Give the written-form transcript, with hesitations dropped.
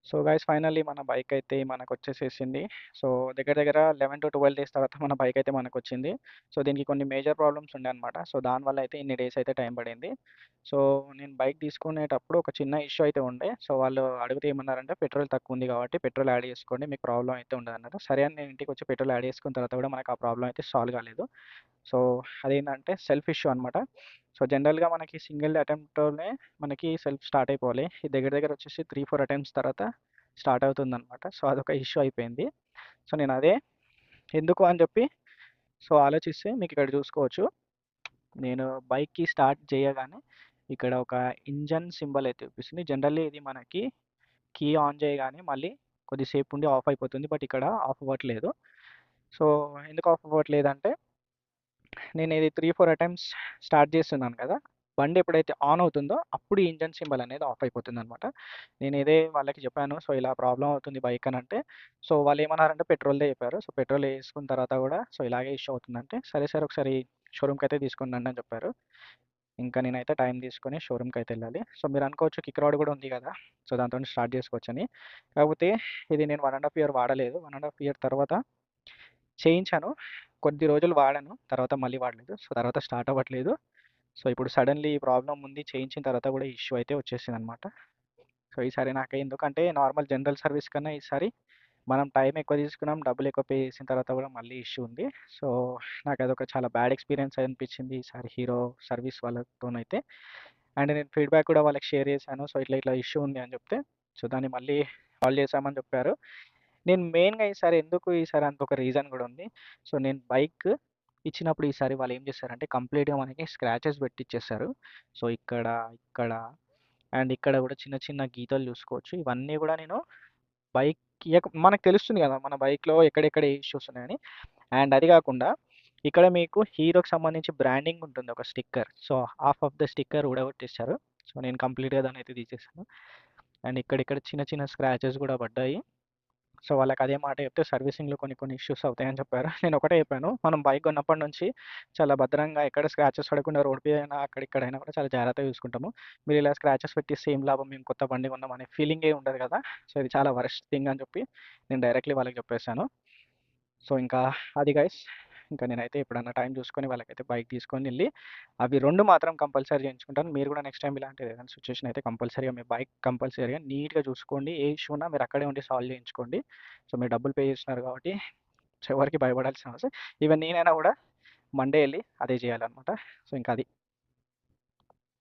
So guys finally మన bike అయితే మనకొచ్చేసేసింది. So దగ్గర దగ్గర 11-12 డేస్ తర్వాత మన బైక్ అయితే మనకొచ్చింది. సో దీనికి కొన్ని మేజర్ ప్రాబ్లమ్స్ ఉండే అనమాట. సో దానివల్ల అయితే ఇన్ని డేస్ అయితే టైం పడింది. సో నేను బైక్ తీసుకునేటప్పుడు ఒక చిన్న ఇష్యూ అయితే ఉండే. సో వాళ్ళు అడిగితే ఏమన్నారంటే పెట్రోల్ తక్కువ ఉంది కాబట్టి పెట్రోల్ యాడ్ చేసుకోండి మీకు ప్రాబ్లమ్ అయితే ఉండదన్నారు. సరే అని నేను ఇంటికొచ్చి పెట్రోల్ యాడ్ చేసుకున్న తర్వాత కూడా మనకు ఆ ప్రాబ్లమ్ అయితే సాల్వ్ కాలేదు. సో అదేంటంటే సెల్ఫ్ ఇష్యూ అనమాట. సో జనరల్‌గా మనకి సింగిల్ అటెంప్ట్‌తోనే మనకి సెల్ఫ్ స్టార్ట్ అయిపోవాలి. ఇది దగ్గర దగ్గర వచ్చేసి 3, 4 అటెంప్ట్స్ తర్వాత స్టార్ట్ అవుతుందనమాట. సో అదొక ఇష్యూ అయిపోయింది. సో నేను అదే ఎందుకు అని చెప్పి సో ఆలోచిస్తే మీకు ఇక్కడ చూసుకోవచ్చు. నేను బైక్‌కి స్టార్ట్ చేయగానే ఇక్కడ ఒక ఇంజిన్ సింబల్ అయితే చూపిస్తుంది. జనరల్లీ ఇది మనకి కీ ఆన్ చేయగానే మళ్ళీ కొద్దిసేపు ఉండి ఆఫ్ అయిపోతుంది. బట్ ఇక్కడ ఆఫ్ అవ్వట్లేదు. సో ఎందుకు ఆఫ్ అవ్వట్లేదంటే నేను ఇది 3, 4 అటెంప్ట్స్ స్టార్ట్ చేస్తున్నాను కదా! బండి ఎప్పుడైతే ఆన్ అవుతుందో అప్పుడు ఈ ఇంజిన్ సింబల్ అనేది ఆఫ్ అయిపోతుందనమాట. నేను ఇదే వాళ్ళకి చెప్పాను. సో ఇలా ప్రాబ్లమ్ అవుతుంది బైక్ అనంటే, సో వాళ్ళేమన్నారంటే పెట్రోల్‌దే చెప్పారు. సో పెట్రోల్ ఏసుకున్న తర్వాత కూడా సో ఇలాగే ఇష్యూ అవుతుందంటే, సరే సార్ ఒకసారి షోరూమ్‌కయితే తీసుకొని రండి అని చెప్పారు. ఇంకా నేనైతే టైం తీసుకొని షోరూమ్‌కయితే ఎళ్ళాలి. సో మీరనుకోవచ్చు కిక్ రాడ్ కూడా ఉంది కదా! సో దాంతోని స్టార్ట్ చేసుకోవచ్చని. కాకపోతే ఇది నేను 1 ½ ఇయర్ వాడలేదు. 1 ½ ఇయర్ తర్వాత చేయించాను. కొద్ది రోజులు వాడాను. తర్వాత మళ్ళీ వాడలేదు. సో తర్వాత స్టార్ట్ అవ్వట్లేదు. సో ఇప్పుడు సడెన్‌లీ ఈ ప్రాబ్లమ్ ఉంది. చేయించిన తర్వాత కూడా ఇష్యూ అయితే వచ్చేసిందనమాట. సో ఈసారి నాకు ఎందుకంటే నార్మల్ జనరల్ సర్వీస్ కన్నా ఈసారి మనం టైం ఎక్కువ తీసుకున్నాం. డబ్బులు ఎక్కువ పే చేసిన తర్వాత కూడా మళ్ళీ ఇష్యూ ఉంది. సో నాకదొక చాలా బ్యాడ్ ఎక్స్‌పీరియన్స్ అనిపించింది ఈసారి హీరో సర్వీస్ వాళ్ళతోనైతే. అండ్ నేను ఫీడ్‌బ్యాక్ కూడా వాళ్ళకి షేర్ చేశాను. సో ఇట్లా ఇట్లా ఇష్యూ ఉంది అని చెప్తే, సో దాన్ని మళ్ళీ సాల్వ్ చేశామని చెప్పారు. నేను మెయిన్‌గా ఈసారి అందుకు ఒక రీజన్ కూడా ఉంది. సో నేను బైక్ ఇచ్చినప్పుడు ఈసారి వాళ్ళేం చేశారంటే కంప్లీట్‌గా మనకి స్క్రాచెస్ పెట్టిచ్చేశారు. సో ఇక్కడ, ఇక్కడ అండ్ ఇక్కడ కూడా చిన్న చిన్న గీతలు చూసుకోవచ్చు. ఇవన్నీ కూడా నేను బైక్ మనకు తెలుస్తుంది కదా! మన బైక్‌లో ఎక్కడెక్కడ ఏ ఇష్యూస్ ఉన్నాయని. అండ్ అది కాకుండా ఇక్కడ మీకు హీరోకి సంబంధించి బ్రాండింగ్ ఉంటుంది ఒక sticker. So half of the sticker ఊడగొట్టేశారు. సో నేను కంప్లీట్‌గా దాన్నయితే తీసేసాను. అండ్ ఇక్కడిక్కడ చిన్న చిన్న స్క్రాచెస్ కూడా పడ్డాయి. సో వాళ్ళకి అదే మాట చెప్తే సర్వీసింగ్‌లో కొన్ని కొన్ని ఇష్యూస్ అవుతాయని చెప్పారు. నేను ఒకటే చెప్పాను. మనం బైక్ కొన్నప్పటి నుంచి చాలా భద్రంగా ఎక్కడ స్క్రాచెస్ పడకుండా రోడ్ మీద అక్కడిక్కడైనా కూడా చాలా జాగ్రత్తగా చూసుకుంటాము. మీరు ఇలా స్క్రాచెస్ పెట్టిస్తే ఏం లాభం మేము కొత్త బండి కొన్నాం అనే ఫీలింగే ఉండదు కదా! సో ఇది చాలా వరస్ట్ థింగ్ అని చెప్పి నేను డైరెక్ట్‌లీ వాళ్ళకి చెప్పేసాను. సో ఇంకా అది గైస్. ఇంకా నేనైతే ఎప్పుడన్నా టైం చూసుకొని వాళ్ళకైతే బైక్ తీసుకొనెళ్ళి అవి 2 మాత్రం కంపల్సరీ చేయించుకుంటాను. మీరు కూడా నెక్స్ట్ టైమ్ ఇలాంటిది ఏదైనా సిట్యుయేషన్ అయితే కంపల్సరీగా మీ బైక్ కంపల్సరీగా నీట్‌గా చూసుకోండి. ఏ ఇష్యూ ఉన్నా మీరు అక్కడే ఉండి సాల్వ్ చేయించుకోండి. సో మీరు డబ్బులు పే చేస్తున్నారు కాబట్టి సో ఎవరికీ భయపడాల్సిన అవసరం ఈవెన్ నేనైనా కూడా మండే ఎళ్లి అదే చేయాలనమాట. సో ఇంకా అది.